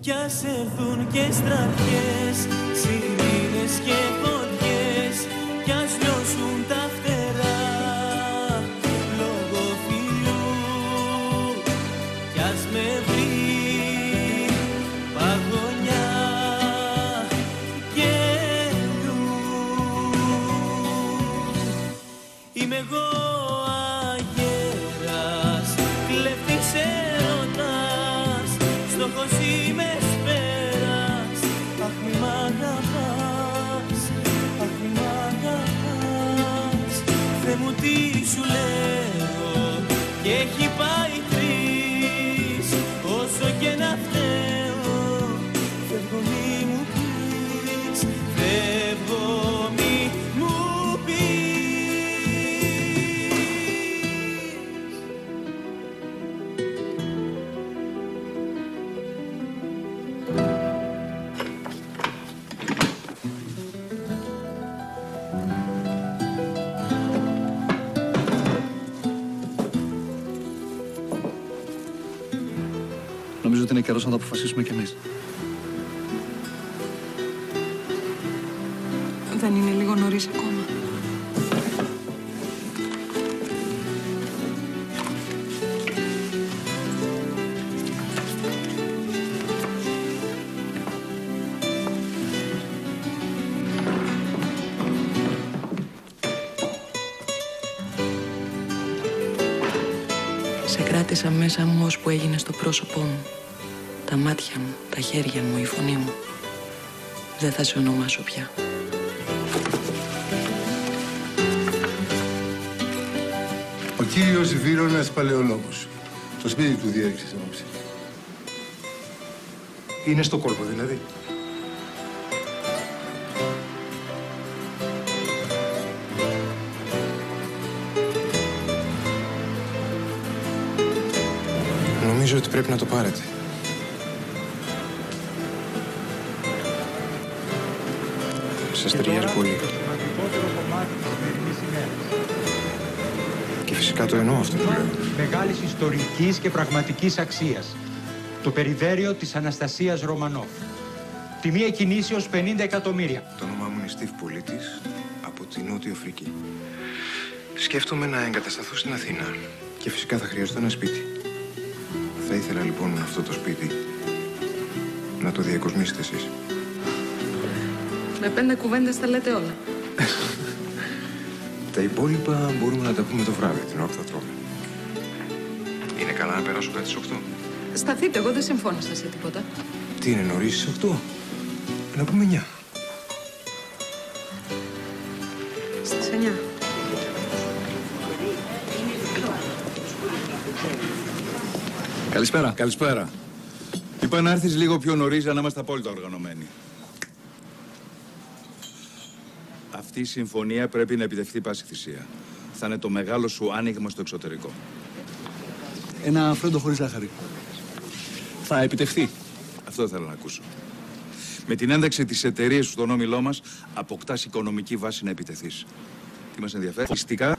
κι ας έρθουν και στρατιές, σιρήνες και φωτιές, κι ας λιώσουν τα φτερά λόγω φιλιού, κι ας με βρει παγωνιά γέλιου. Είμαι εγώ αγέρας, κλέφτης έρωτας, στόχος είμαι σφαίρας. Αχ μη μ' αγαπάς, αχ μη μ' αγαπάς. Θεέ μου τι σου λέω και έχει πάει τρεις, όσο και να φταίω φεύγω μη μου πεις, φεύγω μη μου πεις. Νομίζω ότι είναι καιρός να το αποφασίσουμε κι εμείς. Δεν είναι λίγο νωρίς ακόμα? Σε κράτησα μέσα μου ώσπου έγινε στο πρόσωπό μου. Τα μάτια μου, τα χέρια μου, η φωνή μου. Δεν θα σε ονομάσω πια. Ο κύριος Βύρωνας Παλαιολόγος. Το σπίτι του διέριξες απόψε. Είναι στο κόλπο δηλαδή. Νομίζω ότι πρέπει να το πάρετε. Σας ταιριάζει πολύ. Και φυσικά το εννοώ αυτό που λέω. Μεγάλης ιστορικής και πραγματικής αξίας. Το περιδέριο της Αναστασίας Ρωμανόφ. Τιμή εκκινήσεως 50 εκατομμύρια. Το όνομά μου είναι Στίβ Πολίτης από τη Νότια Αφρική. Σκέφτομαι να εγκατασταθώ στην Αθήνα και φυσικά θα χρειαστώ ένα σπίτι. Θα ήθελα λοιπόν αυτό το σπίτι να το διακοσμήσετε εσείς. Με 5 κουβέντες τα λέτε όλα. Τα υπόλοιπα μπορούμε να τα πούμε το βράδυ, την ώρα που θα τρώμε. Είναι καλά να περάσω κάτι στις 8. Σταθείτε, εγώ δεν συμφώνησα σε τίποτα. Τι είναι νωρίς στις 8. Να πούμε 9. Στις 9. Καλησπέρα. Καλησπέρα. Είπα να έρθεις λίγο πιο νωρίς για να είμαστε απόλυτα οργανωμένοι. Αυτή η συμφωνία πρέπει να επιτευχθεί πάση θυσία. Θα είναι το μεγάλο σου άνοιγμα στο εξωτερικό. Ένα φρέντο χωρίς ζάχαρη. Θα επιτευχθεί. Αυτό θέλω να ακούσω. Με την ένταξη της εταιρείας σου στον όμιλό μας, αποκτάς οικονομική βάση να επιτεθείς. Τι μας ενδιαφέρει?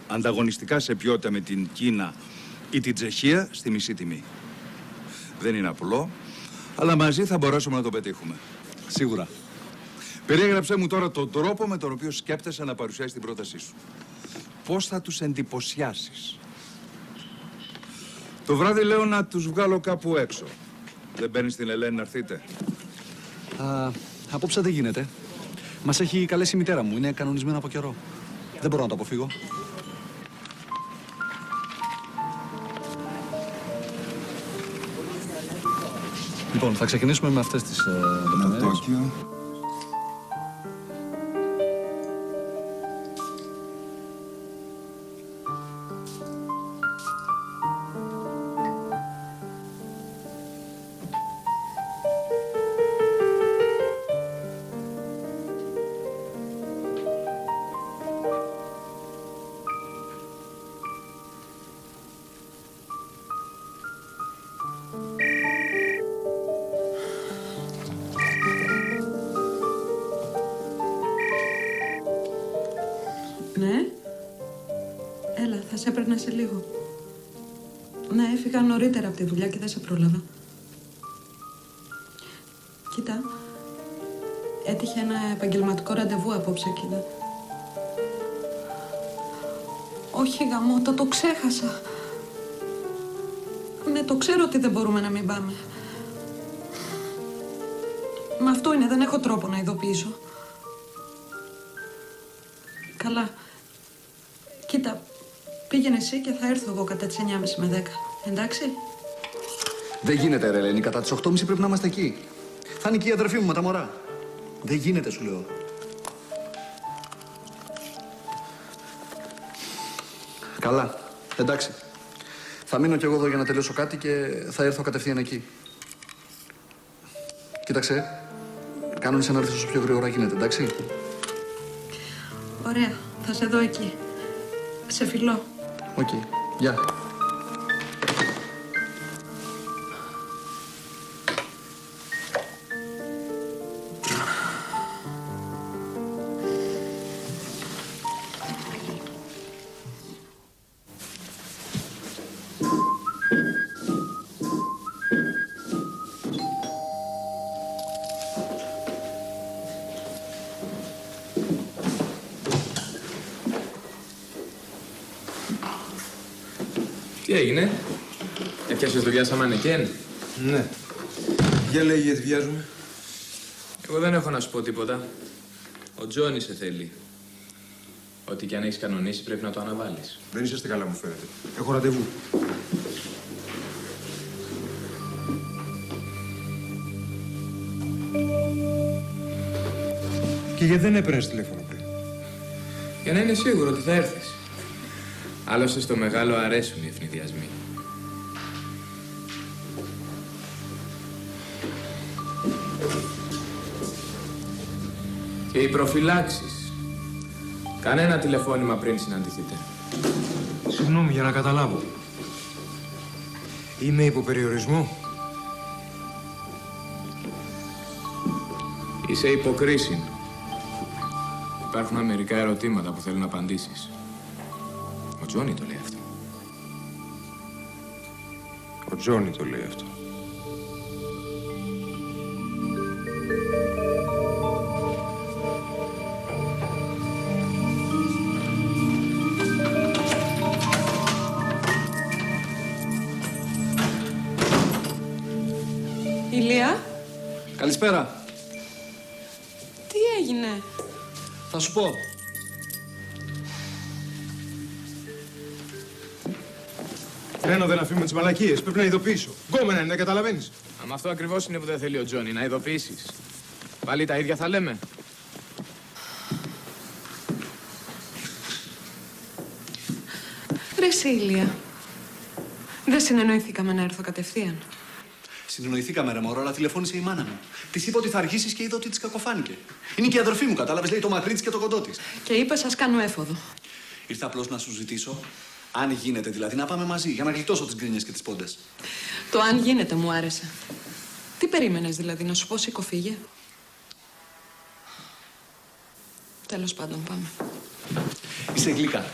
Ανταγωνιστικά σε ποιότητα με την Κίνα ή την Τσεχία στη μισή τιμή. Δεν είναι απλό, αλλά μαζί θα μπορέσουμε να το πετύχουμε. Σίγουρα. Περιέγραψέ μου τώρα τον τρόπο με τον οποίο σκέπτεσαι να παρουσιάσεις την πρότασή σου. Πώς θα τους εντυπωσιάσεις? Το βράδυ λέω να τους βγάλω κάπου έξω. Δεν παίρνεις την Ελένη να έρθείτε? Απόψε δεν γίνεται. Μας έχει καλέσει η μητέρα μου. Είναι κανονισμένο από καιρό. Δεν μπορώ να το αποφύγω. Λοιπόν, θα ξεκινήσουμε με αυτές τις λεπτομέρειες. Ναι. Έλα, θα σε έπαιρνα σε λίγο. Ναι, έφυγα νωρίτερα από τη δουλειά και δεν σε πρόλαβα. Κοίτα, έτυχε ένα επαγγελματικό ραντεβού απόψε, κοίτα. Όχι γαμώτα, το ξέχασα. Ναι, το ξέρω ότι δεν μπορούμε να μην πάμε. Μα αυτό είναι, δεν έχω τρόπο να ειδοποιήσω. Καλά. Κοίτα, πήγαινε εσύ και θα έρθω εγώ κατά τις 9.30 με 10. Εντάξει? Δεν γίνεται, ρε Ελένη. Κατά τις 8.30 πρέπει να είμαστε εκεί. Θα είναι και η αδερφή μου με τα μωρά. Δεν γίνεται, σου λέω. Καλά. Εντάξει. Θα μείνω κι εγώ εδώ για να τελειώσω κάτι και θα έρθω κατευθείαν εκεί. Κοίταξε. Κάνονες να έρθεις όσο πιο γρήγορα γίνεται, εντάξει? Ωραία. Θα σε δω εκεί. Σε φιλώ. Οκ. Γεια. Τι έγινε, έπιασες δουλειά σαν μανεκέν? Ναι. Για λέγει γιατί βιάζομαι. Εγώ δεν έχω να σου πω τίποτα. Ο Τζόνι σε θέλει. Ό,τι κι αν έχεις κανονίσει πρέπει να το αναβάλεις. Δεν είσαστε καλά, μου φαίνεται. Έχω ραντεβού. Και γιατί δεν έπαιρνες τηλέφωνο πριν? Για να είναι σίγουρο ότι θα έρθεις. Άλλωστε στο μεγάλο αρέσουν οι ευνηδιασμοί. Και οι προφυλάξεις. Κανένα τηλεφώνημα πριν συναντηθείτε. Συγγνώμη, για να καταλάβω. Είμαι υποπεριορισμό. Είσαι υποκρίση. Υπάρχουν μερικά ερωτήματα που θέλουν να απαντήσεις. Ο Τζόνι το λέει αυτό. Ο Τζόνι το λέει αυτό. Ηλία. Καλησπέρα. Τι έγινε? Θα σου πω. Τρένο δεν αφήνουμε τις μαλακίες. Πρέπει να ειδοποιήσω. Γκόμενα είναι, να καταλαβαίνεις. Αμα αυτό ακριβώς είναι που δεν θέλει ο Τζόνι, να ειδοποιήσεις. Πάλι τα ίδια θα λέμε. Ρε εσύ, Ηλία. Δεν συνεννοηθήκαμε να έρθω κατευθείαν? Συνεννοηθήκαμε, ρε μωρό, αλλά τηλεφώνησε η μάνα μου. Της είπα ότι θα αργήσεις και είδα ότι της κακοφάνηκε. Είναι και η αδερφή μου, κατάλαβες, λέει το μακρύ της και το κοντό της. Και είπα, σας κάνω έφοδο. Ήρθα απλώς να σου ζητήσω, αν γίνεται δηλαδή, να πάμε μαζί για να γλιτώσω τις γκρίνιες και τις πόντες. Το αν γίνεται μου άρεσε. Τι περίμενες δηλαδή, να σου πω σήκω φύγε? Τέλος πάντων, πάμε. Είσαι γλυκά.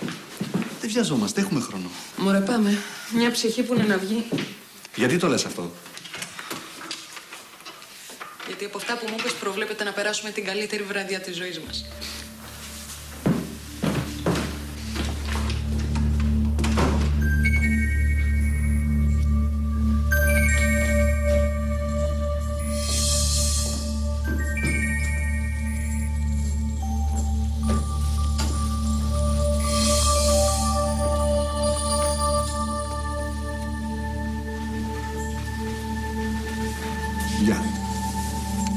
Δεν βιαζόμαστε, έχουμε χρόνο. Μωρέ, πάμε. Μια ψυχή που είναι να βγει. Γιατί το λες αυτό? Γιατί από αυτά που μου είπες προβλέπεται να περάσουμε την καλύτερη βραδιά της ζωής μας. Γεια.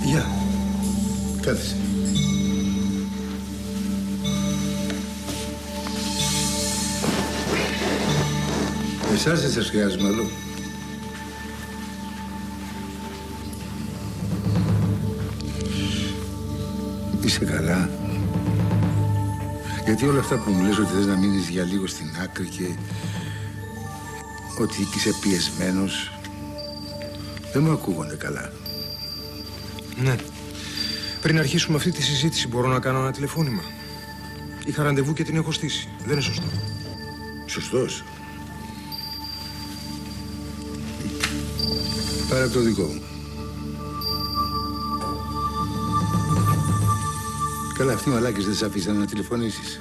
Γεια. Κάθισε. Εσάς δεν σας χρειάζομαι άλλο. Είσαι καλά? Γιατί όλα αυτά που μου λες ότι θες να μείνεις για λίγο στην άκρη και ότι είσαι πιεσμένος, δεν μου ακούγονται καλά. Ναι. Πριν αρχίσουμε αυτή τη συζήτηση, μπορώ να κάνω ένα τηλεφώνημα? Είχα ραντεβού και την έχω στήσει. Δεν είναι σωστό. Σωστός. Πάρε το δικό μου. Καλά, αυτοί οι μαλάκες δεν σε αφήσαν να τηλεφωνήσεις.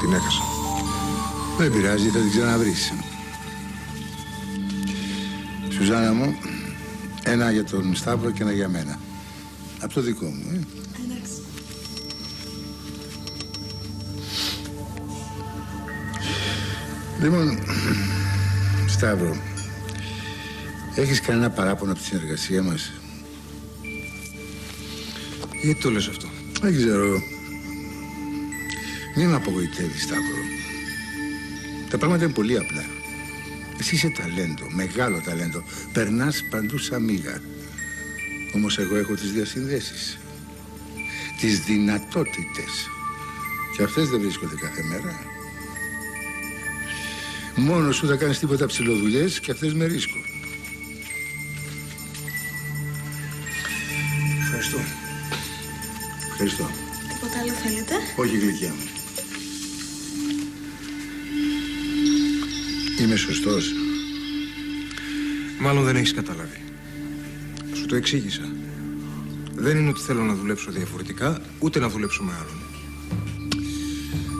Την έχασα. Δεν πειράζει, θα την ξαναβρεις. Σουζάνα μου, ένα για τον Σταύρο και ένα για μένα. Από το δικό μου, Εντάξει. Λοιπόν, Σταύρο, έχεις κανένα παράπονο από τη συνεργασία μας? Γιατί το λες αυτό? Δεν ξέρω. Μην με απογοητεύεις, Σταύρο. Τα πράγματα είναι πολύ απλά. Εσύ είσαι ταλέντο, μεγάλο ταλέντο. Περνάς παντού σαν μύγα. Όμως εγώ έχω τις διασυνδέσεις. Τις δυνατότητες. Και αυτές δεν βρίσκονται κάθε μέρα. Μόνος σου θα κάνεις τίποτα ψηλοδουλειές και αυτές με ρίσκο. Ευχαριστώ. Ευχαριστώ. Τίποτα άλλο θέλετε? Όχι, γλυκιά μου. Είμαι σωστός? Μάλλον δεν έχεις καταλάβει. Σου το εξήγησα. Δεν είναι ότι θέλω να δουλέψω διαφορετικά, ούτε να δουλέψω με άλλον.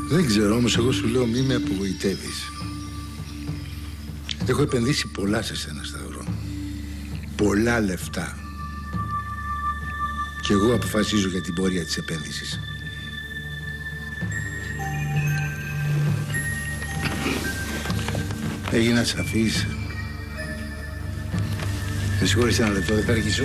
Δεν ξέρω, όμως εγώ σου λέω μη με απογοητεύεις. Έχω επενδύσει πολλά σε σένα, Σταύρο. Πολλά λεφτά. Και εγώ αποφασίζω για την πορεία της επένδυσης. Έγινα σαφής. Με συγχωρείς ένα λεπτό, δεν θα αρχίσω.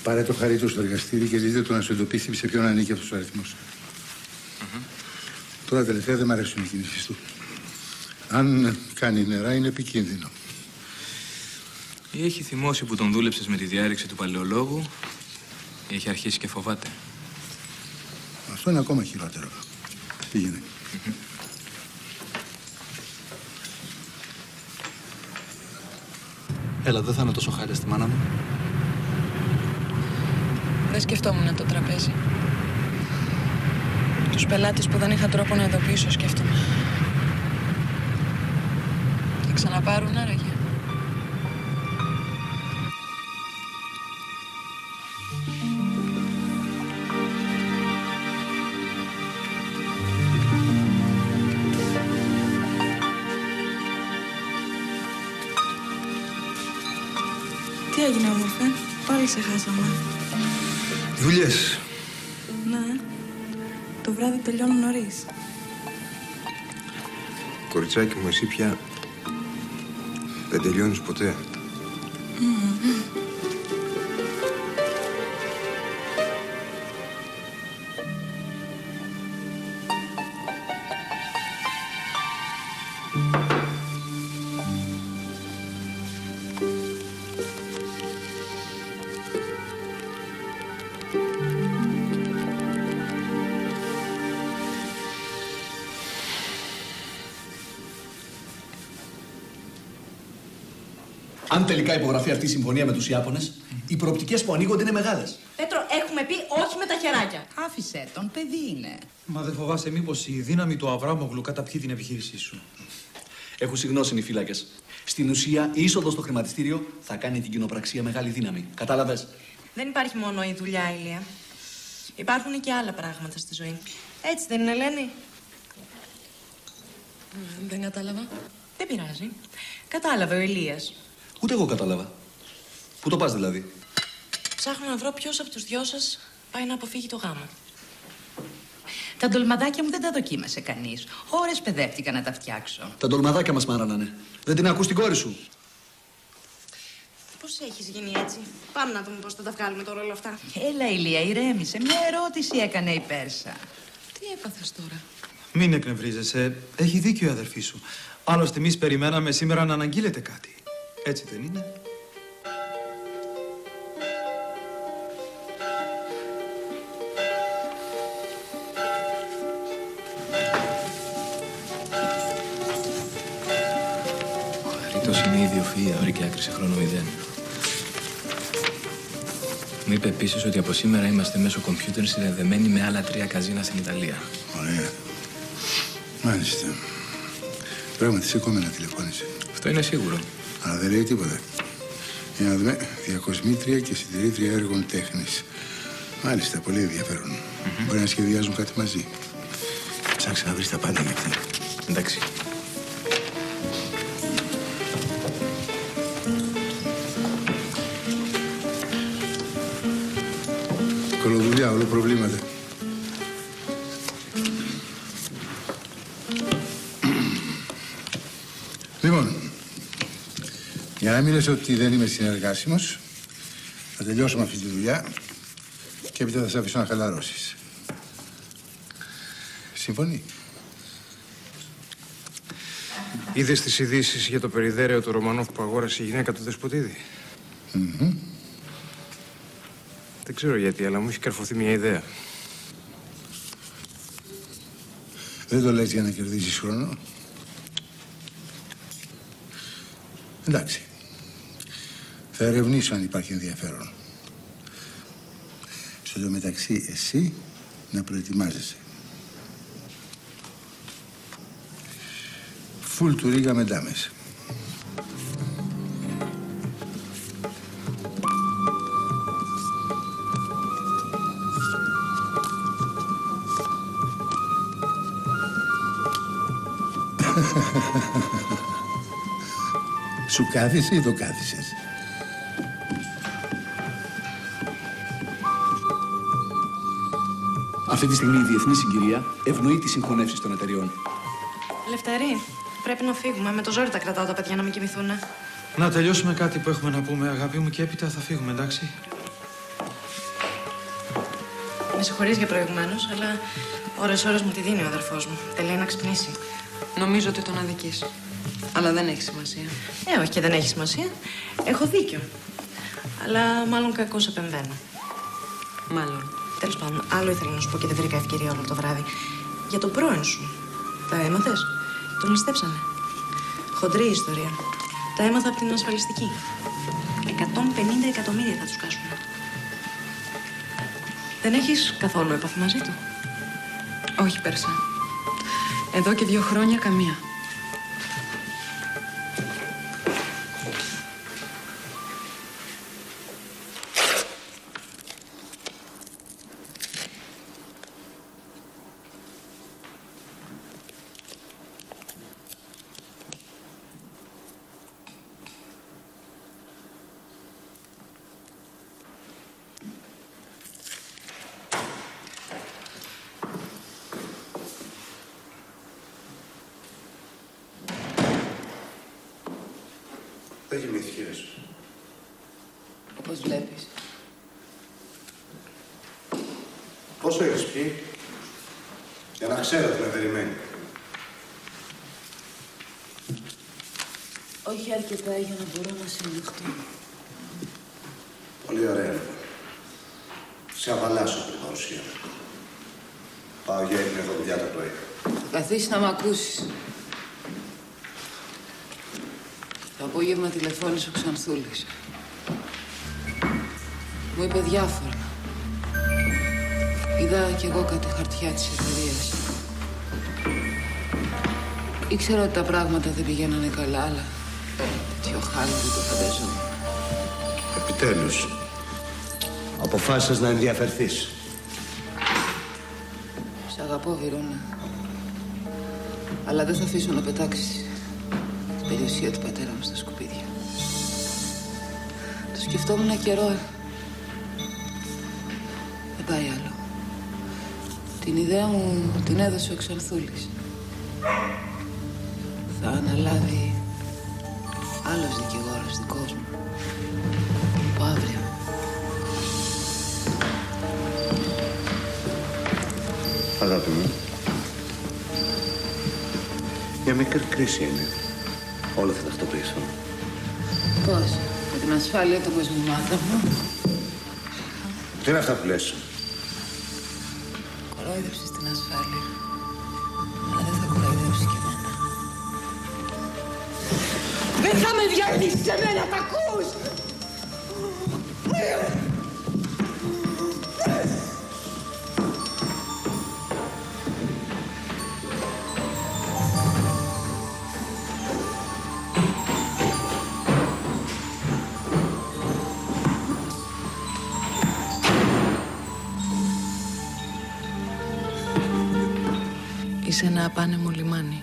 Πάρε το χαρί του στο εργαστήρι και δείτε του να σου εντοπίσει σε ποιον ανήκει αυτός ο αριθμός. Τώρα τελευταία δεν μ' αρέσουν οι κινήσεις του. Αν κάνει νερά είναι επικίνδυνο. Ή έχει θυμώσει που τον δούλεψες με τη διάρρηξη του παλαιολόγου, ή έχει αρχίσει και φοβάται. Αυτό είναι ακόμα χειρότερο. Πήγαινε. Έλα, δεν θα είναι τόσο χάρη στη μάνα μου. Δεν σκεφτόμουν το τραπέζι. Τους πελάτες που δεν είχα τρόπο να ειδοποιήσω σκέφτομαι. Θα ξαναπάρουν άραγε? Τι έγινε, όμορφε? Πάλι σε χάσαμε. Δουλειές. Ναι. Το βράδυ τελειώνουν νωρίς. Κοριτσάκι μου, εσύ πια δεν τελειώνεις ποτέ. Αν τελικά υπογραφεί αυτή η συμφωνία με τους Ιάπωνες, οι προοπτικές που ανοίγονται είναι μεγάλες. Πέτρο, έχουμε πει όχι με τα χεράκια. Άφησε τον, παιδί είναι. Μα δεν φοβάσαι μήπως η δύναμη του Αβράμογλου καταπιεί την επιχείρησή σου? Έχουν συγνώσει οι φύλακες. Στην ουσία, η είσοδος στο χρηματιστήριο θα κάνει την κοινοπραξία μεγάλη δύναμη. Κατάλαβες? Δεν υπάρχει μόνο η δουλειά, Ηλία. Υπάρχουν και άλλα πράγματα στη ζωή. Έτσι δεν είναι, Ελένη? Δεν κατάλαβα. Δεν πειράζει. Κατάλαβε ο Ηλίας. Ούτε εγώ κατάλαβα. Πού το πας δηλαδή? Ψάχνω να βρω ποιος από τους δυο σας πάει να αποφύγει το γάμο. Τα ντολμαδάκια μου δεν τα δοκίμασε κανείς. Ώρες παιδεύτηκα να τα φτιάξω. Τα ντολμαδάκια μας μάρανανε. Δεν την ακούς την κόρη σου? Πώς έχεις γίνει έτσι? Πάμε να δούμε πώς θα τα βγάλουμε τώρα όλα αυτά. Έλα, Ηλία, ηρέμησε. Μια ερώτηση έκανε η Πέρσα. Τι έπαθες τώρα? Μην εκνευρίζεσαι. Έχει δίκιο η αδερφή σου. Άλλωστε, εμείς περιμέναμε σήμερα να αναγγείλετε κάτι. Έτσι δεν είναι? Ρήτος είναι ιδιοφυΐα, βρήκε άκρη σε χρόνο 0. Μου είπε επίσης ότι από σήμερα είμαστε μέσω κομπιούτερ συνδεδεμένοι με άλλα 3 καζίνα στην Ιταλία. Ωραία. Μάλιστα. Πράγματι, σηκώμενα τηλεφώνησε. Αυτό είναι σίγουρο. Αλλά δεν λέει τίποτα. Για να δούμε. Διακοσμήτρια και συντηρήτρια έργων τέχνης. Μάλιστα, πολύ ενδιαφέρον. Μπορεί να σχεδιάζουν κάτι μαζί. Ψάξε να βρεις τα πάντα για αυτή. Εντάξει. Κολοδουλειά, όλο προβλήματα. Λοιπόν, για να μην λες ότι δεν είμαι συνεργάσιμος, θα τελειώσουμε αυτή τη δουλειά και έπειτα θα σε αφήσω να χαλαρώσεις. Συμφωνεί? Είδες τις ειδήσεις για το περιδέρεο του Ρωμανόφ που αγόρασε η γυναίκα του Δεσποτίδη? Δεν ξέρω γιατί, αλλά μου έχει καρφωθεί μια ιδέα. Δεν το λες για να κερδίσεις χρόνο? Εντάξει. Θα ερευνήσω αν υπάρχει ενδιαφέρον. Στο μεταξύ, εσύ να προετοιμάζεσαι. Φουλ του Ρίγα με ντάμες. Σου κάθισε ή το κάθισες? Αυτή τη στιγμή η διεθνή συγκυρία ευνοεί τις συγχωνεύσεις των εταιριών. Λευτέρη, πρέπει να φύγουμε. Με το ζόρι τα κρατάω τα παιδιά να μην κοιμηθούν. Να τελειώσουμε κάτι που έχουμε να πούμε, αγάπη μου, και έπειτα θα φύγουμε, εντάξει? Με συγχωρείς για προηγουμένως, αλλά ώρες-ώρες μου τη δίνει ο αδερφός μου. Τελεί να ξυπνήσει. Νομίζω ότι τον αδικείς. Αλλά δεν έχει σημασία. Όχι και δεν έχει σημασία. Έχω δίκιο. Αλλά μάλλον κακώς επεμβαίνω. Μάλλον. Τέλος πάντων, άλλο ήθελα να σου πω και δεν βρήκα ευκαιρία όλο το βράδυ. Για τον πρώην σου. Τα έμαθες? Τον ληστέψανε. Χοντρή ιστορία. Τα έμαθα από την ασφαλιστική. 150 εκατομμύρια θα τους κάσουν. Δεν έχεις καθόλου επαφή μαζί του? Όχι, Πέρσα. Εδώ και 2 χρόνια καμία. Δεν κοιμήθηκες? Όπως βλέπεις. Πόσο έχεις πει? Για να ξέρω τι με περιμένει. Όχι αρκετά για να μπορώ να συνδεχτώ. Πολύ ωραία. Σε απαλλάσσω την παρουσία μου. Πάω για ύπνο εδώ δουλειά το πρωί. Καθίσεις να μ' ακούσεις. Το απόγευμα τηλεφώνησε ο Ξανθούλης. Μου είπε διάφορα. Είδα κι εγώ κάτι χαρτιά της εταιρείας. Ήξερα ότι τα πράγματα δεν πηγαίνανε καλά, αλλά τέτοιο χάλι δεν το φανταζόμουν. Επιτέλους, αποφάσισες να ενδιαφερθείς. Σ' αγαπώ, Βυρούνα. Αλλά δεν θα αφήσω να πετάξεις την περιουσία του πατέρα μου στα σκουπίδια. Το σκεφτόμουν καιρό. Δεν πάει άλλο. Την ιδέα μου την έδωσε ο Ξανθούλης. Θα αναλάβει άλλος δικηγόρος δικός μου. Από αύριο. Αγάπη μου, μια μικρή κρίση είναι. Όλα θα τακτοποιήσουν. Πώς, με την ασφάλεια των κοσμημάτων μου. Τι είναι αυτά που λες? Κορόιδεψες την ασφάλεια. Αλλά δεν θα κοροϊδέψεις κι εμένα. Δεν θα με διαλύσεις εμένα, τα ακούς! Είσαι ένα απάνεμο λιμάνι.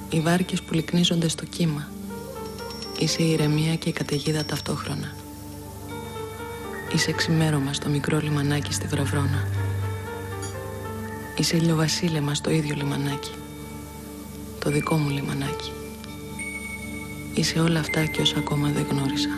Οι βάρκες που λυκνίζονται στο κύμα. Είσαι η ηρεμία και η καταιγίδα ταυτόχρονα. Είσαι ξημέρωμα στο μικρό λιμανάκι στη Βραβρώνα. Είσαι ηλιοβασίλεμα στο ίδιο λιμανάκι. Το δικό μου λιμανάκι. Είσαι όλα αυτά και όσα ακόμα δεν γνώρισα.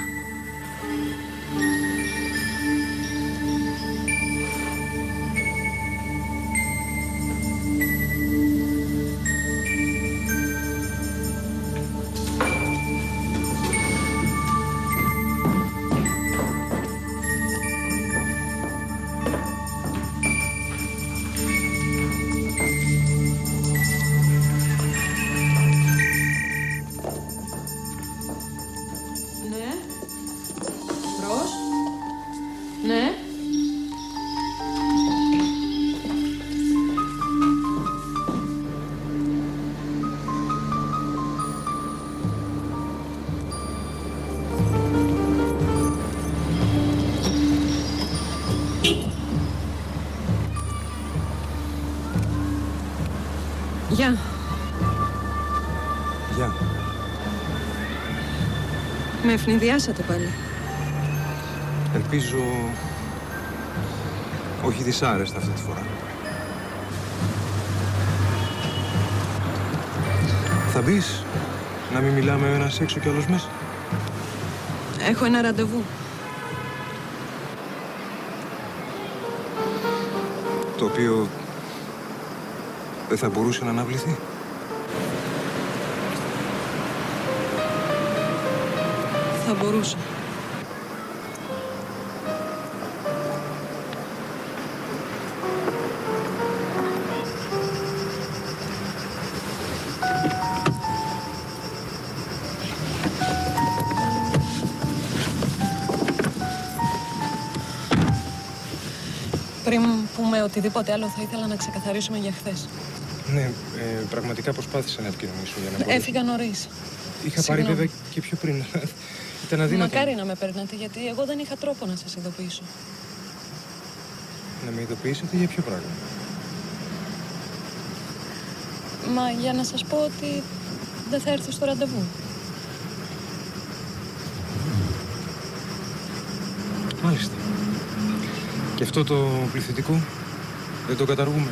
Γεια. Γεια. Με ευνηδιάσατε πάλι. Ελπίζω όχι δυσάρεστα αυτή τη φορά. Θα μπεις να μην μιλάμε ο ένας έξω κι άλλος μέσα? Έχω ένα ραντεβού. Το οποίο δεν θα μπορούσε να αναβληθεί. Θα μπορούσε. Πριν πούμε οτιδήποτε άλλο, θα ήθελα να ξεκαθαρίσουμε για χθες. Ναι, πραγματικά προσπάθησα να επικοινωνήσω για να μπορέσω. Έφυγα νωρίς. Είχα πάρει βέβαια και πιο πριν. Ήταν αδύνατο. Μακάρι να με παίρνατε, γιατί εγώ δεν είχα τρόπο να σας ειδοποιήσω. Να με ειδοποιήσετε για ποιο πράγμα? Μα για να σας πω ότι δεν θα έρθω στο ραντεβού. Μάλιστα. Και αυτό το πληθυντικό δεν το καταργούμε?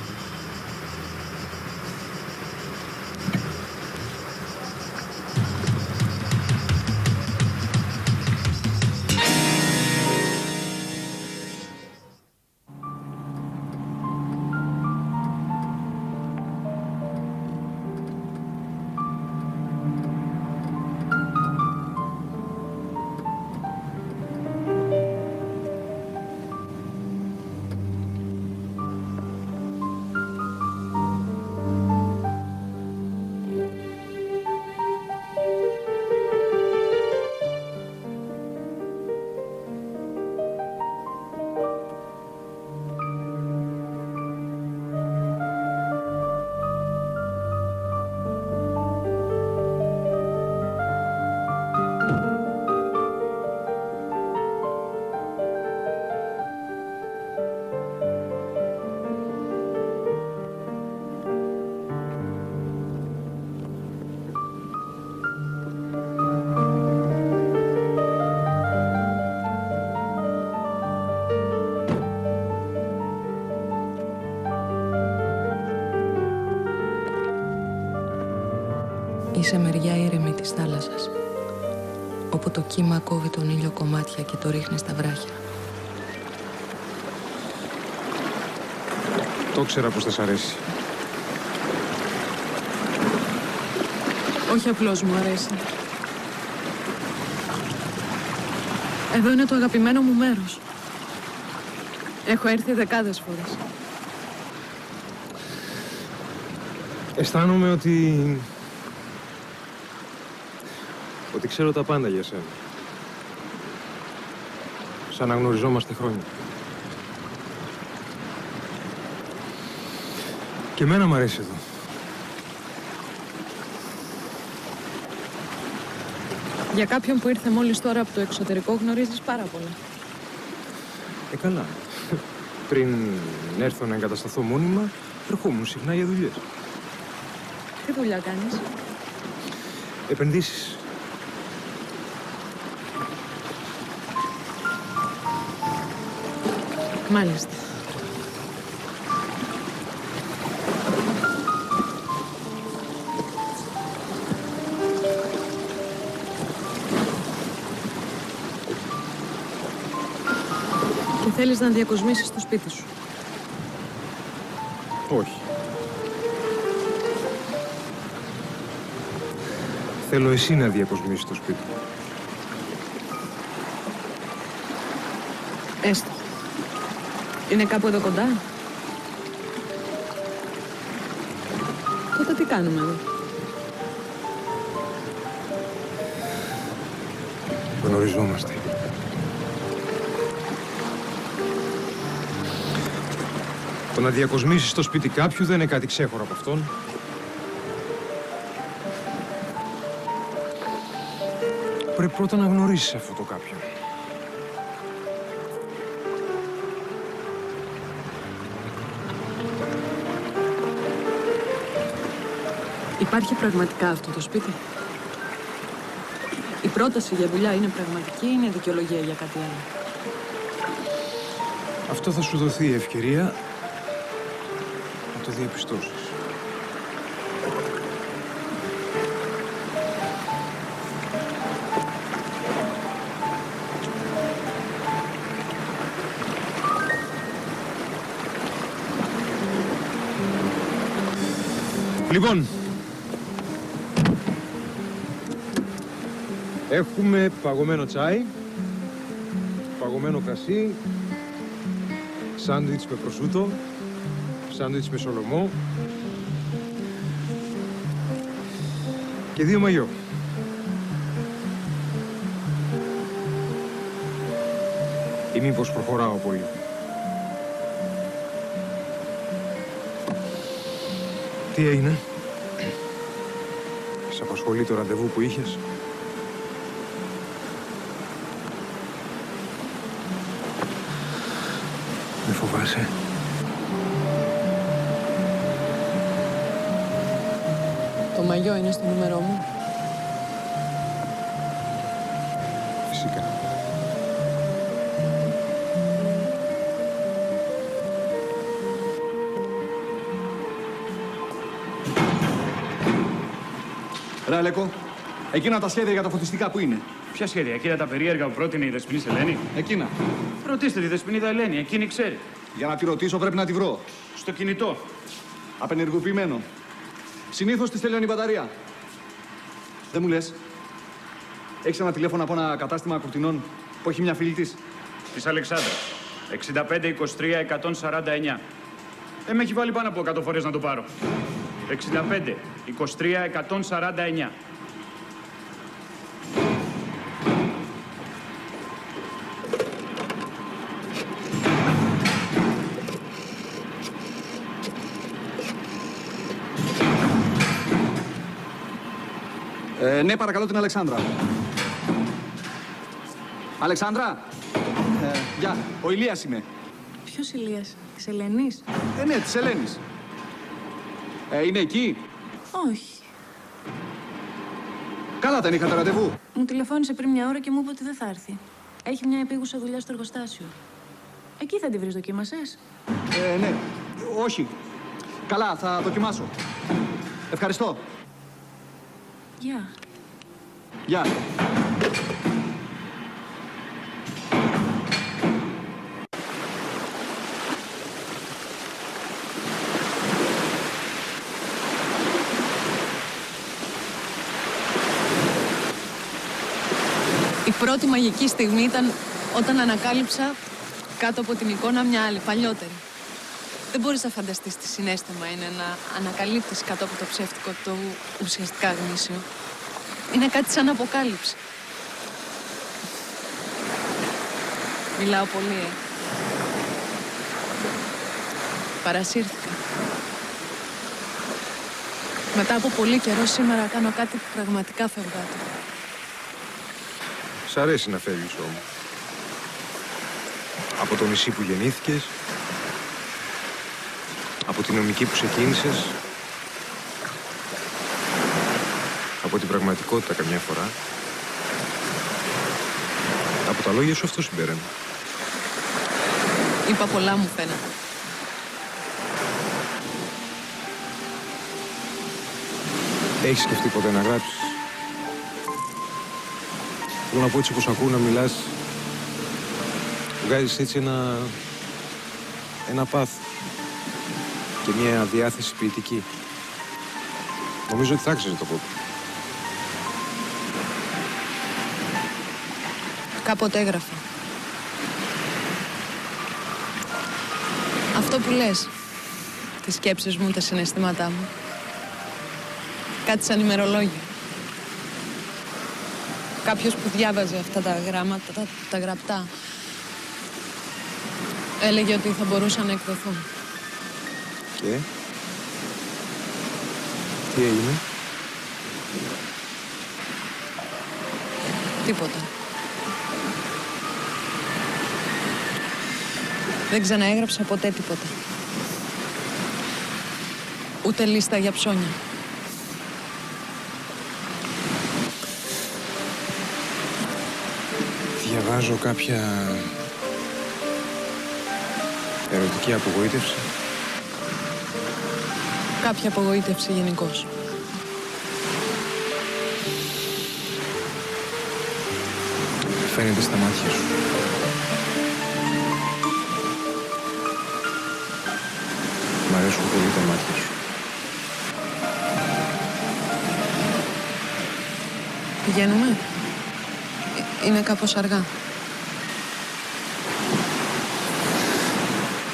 Είσαι μεριά ήρεμη της θάλασσας, όπου το κύμα κόβει τον ήλιο κομμάτια και το ρίχνει στα βράχια. Το ήξερα πως θα σ' αρέσει. Όχι απλώς μου αρέσει. Εδώ είναι το αγαπημένο μου μέρος. Έχω έρθει δεκάδες φορές. Αισθάνομαι ότι Ότι ξέρω τα πάντα για σένα. Σαν να γνωριζόμαστε χρόνια. Και εμένα μ' αρέσει εδώ. Για κάποιον που ήρθε μόλις τώρα από το εξωτερικό γνωρίζεις πάρα πολλά. Καλά. Πριν έρθω να εγκατασταθώ μόνιμα, ερχόμουν συχνά για δουλειές. Τι δουλειά κάνεις? Επενδύσεις. Μάλιστα. Και θέλεις να διακοσμήσεις το σπίτι σου? Όχι. Θέλω εσύ να διακοσμήσεις το σπίτι. Έστω. Είναι κάπου εδώ κοντά? Τότε τι κάνουμε εδώ? Γνωριζόμαστε. Το να διακοσμήσεις το σπίτι κάποιου δεν είναι κάτι ξέχωρο από αυτόν. Πρέπει πρώτα να γνωρίσεις αυτό το κάποιον. Υπάρχει πραγματικά αυτό το σπίτι? Η πρόταση για δουλειά είναι πραγματική ή είναι δικαιολογία για κάτι άλλο? Αυτό θα σου δοθεί η ευκαιρία να το διαπιστώσεις. Λοιπόν, έχουμε παγωμένο τσάι, παγωμένο κρασί, σάντουιτς με προσούτο, σάντουιτς με σολομό και 2 μαγιό. Ή μήπως προχωράω πολύ? Τι έγινε? Σε απασχολεί το ραντεβού που είχες? Με φοβάσαι? Το μαγιό είναι στο νούμερό μου. Φυσικά. Ρε Αλέκο, εκείνα τα σχέδια για τα φωτιστικά που είναι? Ποια σχέδια, εκείνα τα περίεργα που πρότεινε η Δεσποινής Ελένη? Εκείνα. Ρωτήστε τη Δεσποινίδα Ελένη, εκείνη ξέρει. Για να τη ρωτήσω πρέπει να τη βρω. Στο κινητό. Απενεργοποιημένο. Συνήθως της τελειώνει η μπαταρία. Δεν μου λες. Έχεις ένα τηλέφωνο από ένα κατάστημα κουρτινών που έχει μια φίλη της? Της Αλεξάνδρας. 65-23-149. Με έχει βάλει πάνω από 100 φορές να το πάρω. 65-23-149. Ναι, παρακαλώ την Αλεξάνδρα. Αλεξάνδρα! Γεια, ο Ηλίας είμαι. Ποιος Ηλίας, της Ελένης? Ναι, της Ελένης. Είναι εκεί? Όχι. Καλά δεν είχατε ραντεβού? Μου τηλεφώνησε πριν μια ώρα και μου είπε ότι δεν θα έρθει. Έχει μια επίγουσα δουλειά στο εργοστάσιο. Εκεί θα τη βρεις, δοκίμασες? Ναι, όχι. Καλά, θα δοκιμάσω. Ευχαριστώ. Γεια. Γεια. Η πρώτη μαγική στιγμή ήταν όταν ανακάλυψα κάτω από την εικόνα μια άλλη, παλιότερη. Δεν μπορείς να φανταστείς τι συναίσθημα είναι να ανακαλύπτεις κάτω από το ψεύτικο το ουσιαστικά γνήσιο. Είναι κάτι σαν αποκάλυψη. Μιλάω πολύ, Παρασύρθηκα. Μετά από πολύ καιρό σήμερα κάνω κάτι που πραγματικά φευγάτο. Σ' αρέσει να φεύγεις όμως. Από το νησί που γεννήθηκες, από την νομική που ξεκίνησες, από την πραγματικότητα καμιά φορά. Από τα λόγια σου αυτό συμπέρανε. Είπα πολλά, μου φαίνεται. Έχεις σκεφτεί ποτέ να γράψεις? Θέλω να πω έτσι όπως ακούω να μιλάς, βγάζεις έτσι ένα πάθο και μια διάθεση ποιητική. Νομίζω ότι θα άξιζε το κόπο. Κάποτε έγραφα. Αυτό που λες, τις σκέψεις μου, τα συναισθήματά μου. Κάτι σαν ημερολόγιο. Κάποιος που διάβαζε αυτά τα γράμματα, τα γραπτά, έλεγε ότι θα μπορούσαν να εκδοθούν. Και? Τι έγινε? Τίποτα. Δεν ξαναέγραψα ποτέ τίποτα. Ούτε λίστα για ψώνια. Διαβάζω κάποια ερωτική απογοήτευση. Κάποια απογοήτευση γενικώς. Φαίνεται στα μάτια σου. Μ' αρέσουν πολύ τα μάτια σου. Πηγαίνουμε. Είναι κάπως αργά.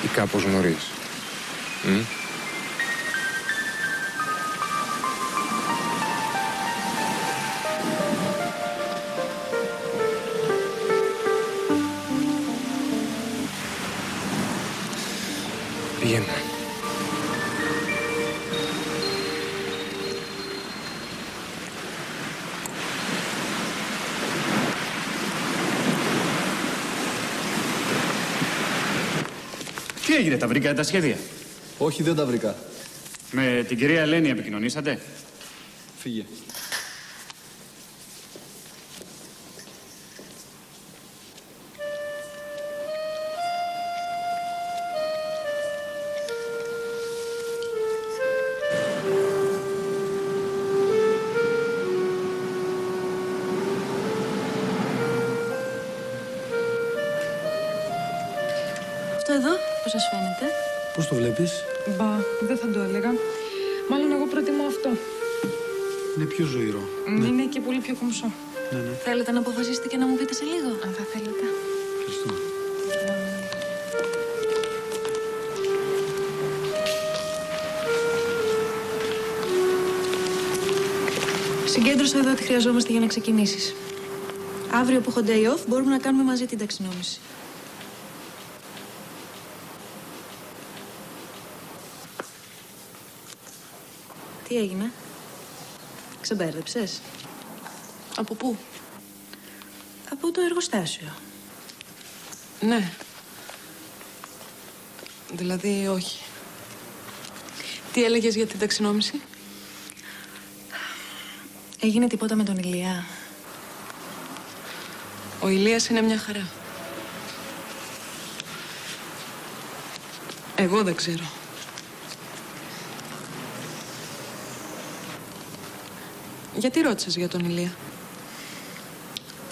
Ή κάπως νωρίς. Πηγαίνουμε. Τι έγινε, τα βρήκατε τα σχέδια? Όχι, δεν τα βρήκα. Με την κυρία Ελένη επικοινωνήσατε? Φύγε. Αυτό εδώ, πώς σας φαίνεται? Πώς το βλέπεις? Μπα, δεν θα το έλεγα. Μάλλον εγώ προτιμώ αυτό. Είναι πιο ζωηρό. Είναι και πολύ πιο κομψό. Ναι. Θέλετε να αποφασίσετε και να μου πείτε σε λίγο, αν θα θέλετε. Ευχαριστώ. Συγκέντρωσα εδώ ό,τι χρειαζόμαστε για να ξεκινήσεις. Αύριο που έχω day off μπορούμε να κάνουμε μαζί την ταξινόμηση. Τι έγινε? Ξεμπέρδεψες? Από πού? Από το εργοστάσιο. Ναι. Δηλαδή, όχι. Τι έλεγες για την ταξινόμηση? Έγινε τίποτα με τον Ηλία? Ο Ηλίας είναι μια χαρά. Εγώ δεν ξέρω. Γιατί ρώτησες για τον Ηλία?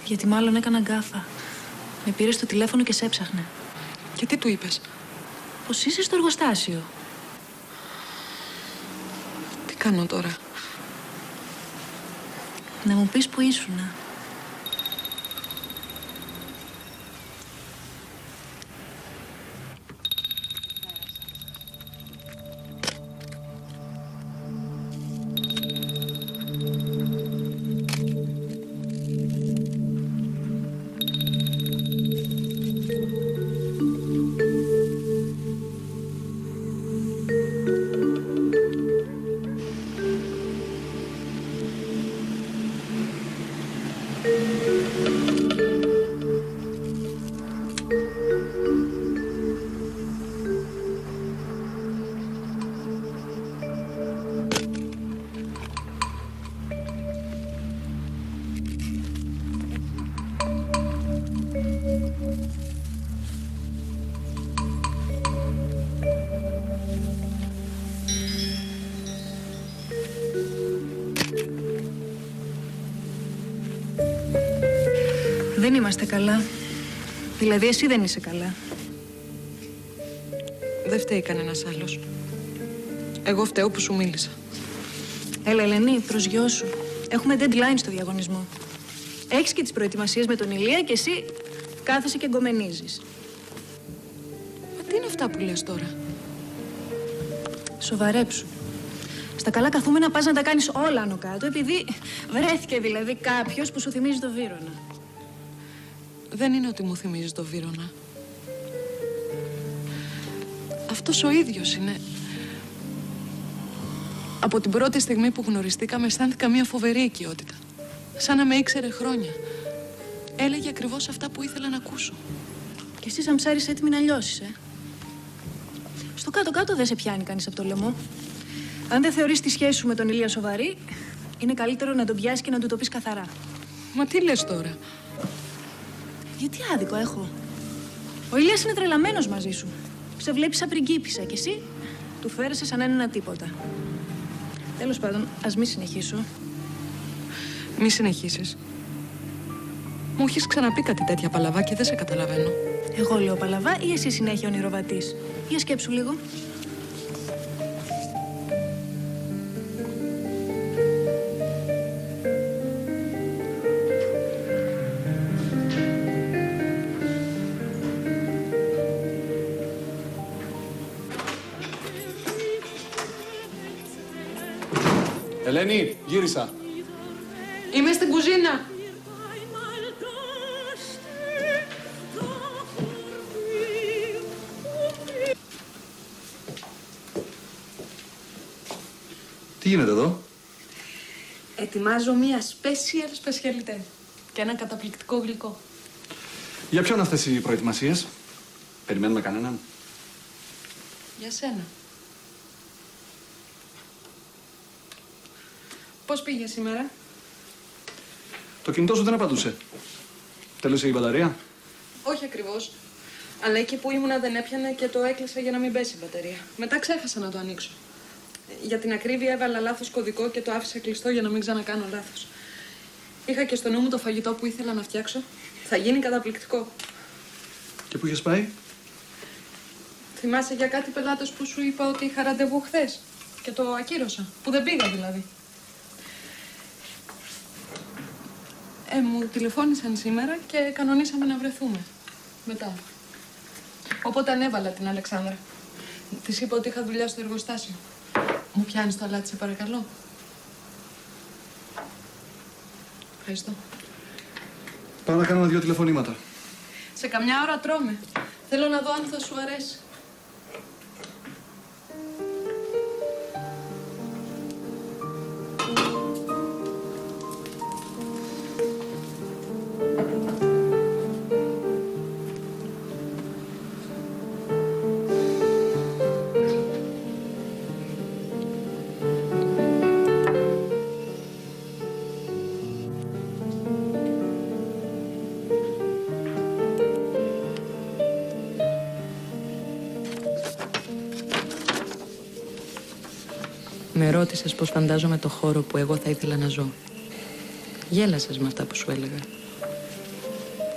Γιατί μάλλον έκανα γκάφα. Με πήρε στο τηλέφωνο και σε έψαχνε. Και τι του είπες? Πως είσαι στο εργοστάσιο. Τι κάνω τώρα? Να μου πεις που ήσουνα. Δεν είμαστε καλά. Δηλαδή, εσύ δεν είσαι καλά. Δεν φταίει κανένας άλλος. Εγώ φταίω που σου μίλησα. Έλα, Ελένη, προσγειώσου. Έχουμε deadline στο διαγωνισμό. Έχεις και τις προετοιμασίες με τον Ηλία και εσύ κάθεσαι και γκομενίζεις. Μα τι είναι αυτά που λες τώρα? Σοβαρέψου. Στα καλά καθούμενα πας να τα κάνεις όλα άνω κάτω, επειδή βρέθηκε δηλαδή κάποιος που σου θυμίζει το Βύρωνα. Δεν είναι ότι μου θυμίζει το Βύρωνα. Αυτός ο ίδιος είναι. Από την πρώτη στιγμή που γνωριστήκαμε αισθάνθηκα μια φοβερή οικειότητα. Σαν να με ήξερε χρόνια. Έλεγε ακριβώς αυτά που ήθελα να ακούσω. Και εσύ σαν ψάρις έτοιμη να λιώσεις, Στο κάτω-κάτω δεν σε πιάνει κανείς από το λαιμό. Αν δεν θεωρείς τη σχέση σου με τον Ηλία σοβαρή, είναι καλύτερο να τον πιάσεις και να του το πεις καθαρά. Μα τι λες τώρα? Γιατί άδικο έχω? Ο Ηλίας είναι τρελαμένος μαζί σου. Σε βλέπει σαν πριγκίπισσα και εσύ του φέρεσαι σαν ένα τίποτα. Τέλος πάντων, ας μη συνεχίσω. Μη συνεχίσεις. Μου έχεις ξαναπεί κάτι τέτοια παλαβά και δεν σε καταλαβαίνω. Εγώ λέω παλαβά ή εσύ συνέχεια ονειροβατής? Για σκέψου λίγο. Ελένη, γύρισα. Είμαι στην κουζίνα. Τι γίνεται εδώ? Ετοιμάζω μία σπεσιαλιτέ και ένα καταπληκτικό γλυκό. Για ποιον αυτές οι προετοιμασίες? Περιμένουμε κανέναν? Για σένα. Πώς πήγε σήμερα? Το κινητό σου δεν απαντούσε. Τέλειωσε η μπαταρία? Όχι ακριβώς. Αλλά εκεί που ήμουνα δεν έπιανε και το έκλεισα για να μην πέσει η μπαταρία. Μετά ξέχασα να το ανοίξω. Για την ακρίβεια έβαλα λάθος κωδικό και το άφησα κλειστό για να μην ξανακάνω λάθος. Είχα και στο νου μου το φαγητό που ήθελα να φτιάξω. Θα γίνει καταπληκτικό. Και πού είχες πάει? Θυμάσαι για κάτι πελάτες που σου είπα ότι είχα ραντεβού χθες και το ακύρωσα, που δεν πήγα δηλαδή. Μου τηλεφώνησαν σήμερα και κανονίσαμε να βρεθούμε. Μετά. Οπότε ανέβαλα την Αλεξάνδρα. Της είπα ότι είχα δουλειά στο εργοστάσιο. Μου πιάνεις το αλάτι, σε παρακαλώ? Ευχαριστώ. Πάω να κάνω 2 τηλεφωνήματα. Σε καμιά ώρα τρώμε. Θέλω να δω αν θα σου αρέσει. Με ρώτησες πώς φαντάζομαι το χώρο που εγώ θα ήθελα να ζω. Γέλασες με αυτά που σου έλεγα.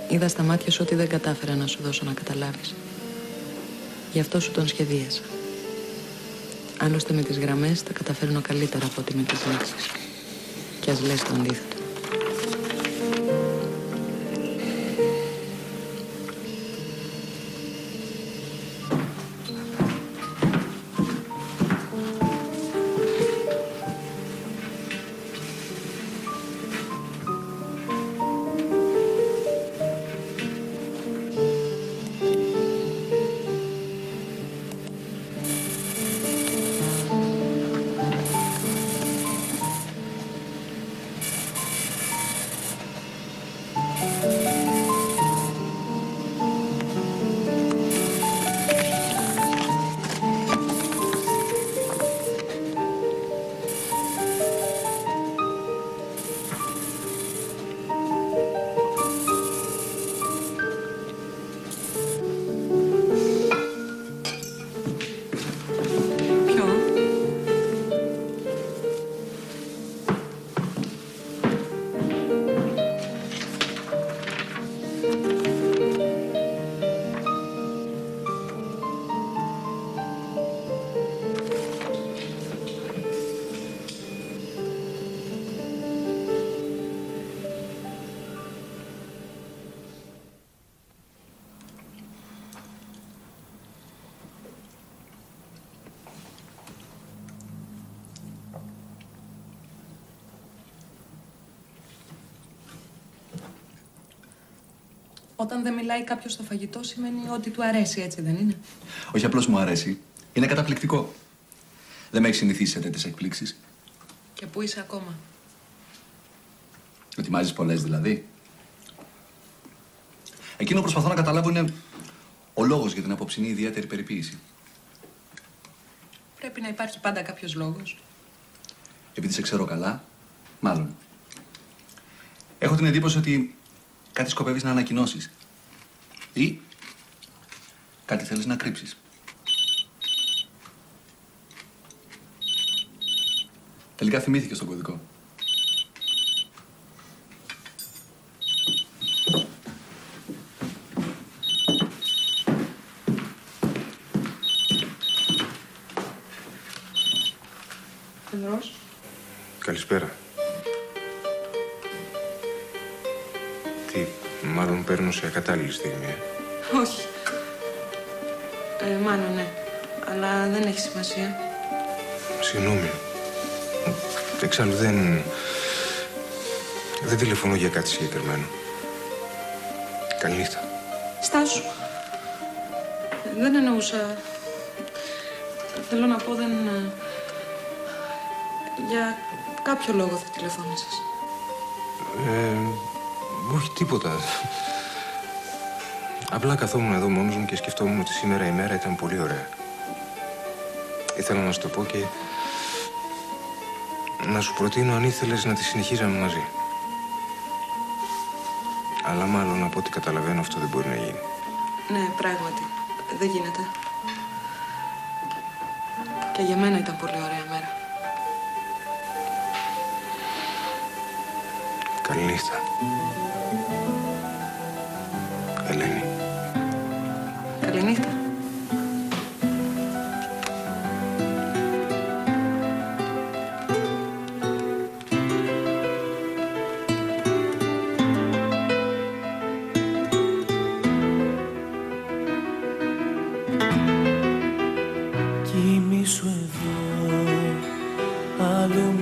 Είδα στα μάτια σου ότι δεν κατάφερα να σου δώσω να καταλάβεις. Γι' αυτό σου τον σχεδίασα. Άλλωστε με τις γραμμές τα καταφέρνω καλύτερα από ότι με τις λέξεις. Κι ας λες το αντίθετο. Όταν δεν μιλάει κάποιος στο φαγητό σημαίνει ότι του αρέσει, έτσι δεν είναι? Όχι απλώς μου αρέσει. Είναι καταπληκτικό. Δεν με έχει συνηθίσει σε τέτοιες εκπλήξεις. Και πού είσαι ακόμα? Ετοιμάζεις πολλές δηλαδή. Εκείνο που προσπαθώ να καταλάβω είναι ο λόγος για την απόψινή ιδιαίτερη περιποίηση. Πρέπει να υπάρχει πάντα κάποιος λόγος. Επειδή σε ξέρω καλά, μάλλον. Έχω την εντύπωση ότι κάτι σκοπεύεις να ανακοινώσεις. Ή κάτι θέλεις να κρύψεις. Τελικά θυμήθηκες τον κωδικό. Ενρός. Καλησπέρα. Τι, μάλλον παίρνω σε ακατάλληλη στιγμή, Όχι. Μάλλον ναι. Αλλά δεν έχει σημασία. Συγγνώμη. Εξάλλου δεν τηλεφωνώ για κάτι συγκεκριμένο. Καληνύχτα. Στάσου. Δεν εννοούσα. Θέλω να πω δεν... Για κάποιο λόγο θα τηλεφώνησες. Όχι τίποτα. Απλά καθόμουν εδώ μόνος μου και σκεφτόμουν ότι σήμερα η μέρα ήταν πολύ ωραία. Ήθελα να σου το πω και να σου προτείνω αν ήθελες να τη συνεχίζαμε μαζί. Αλλά μάλλον από ό,τι καταλαβαίνω αυτό δεν μπορεί να γίνει. Ναι, πράγματι. Δεν γίνεται. Και για μένα ήταν πολύ ωραία μέρα. Καληνύχτα. Ελένη. Καληνύχτα. Κοιμήσου εδώ, άλλο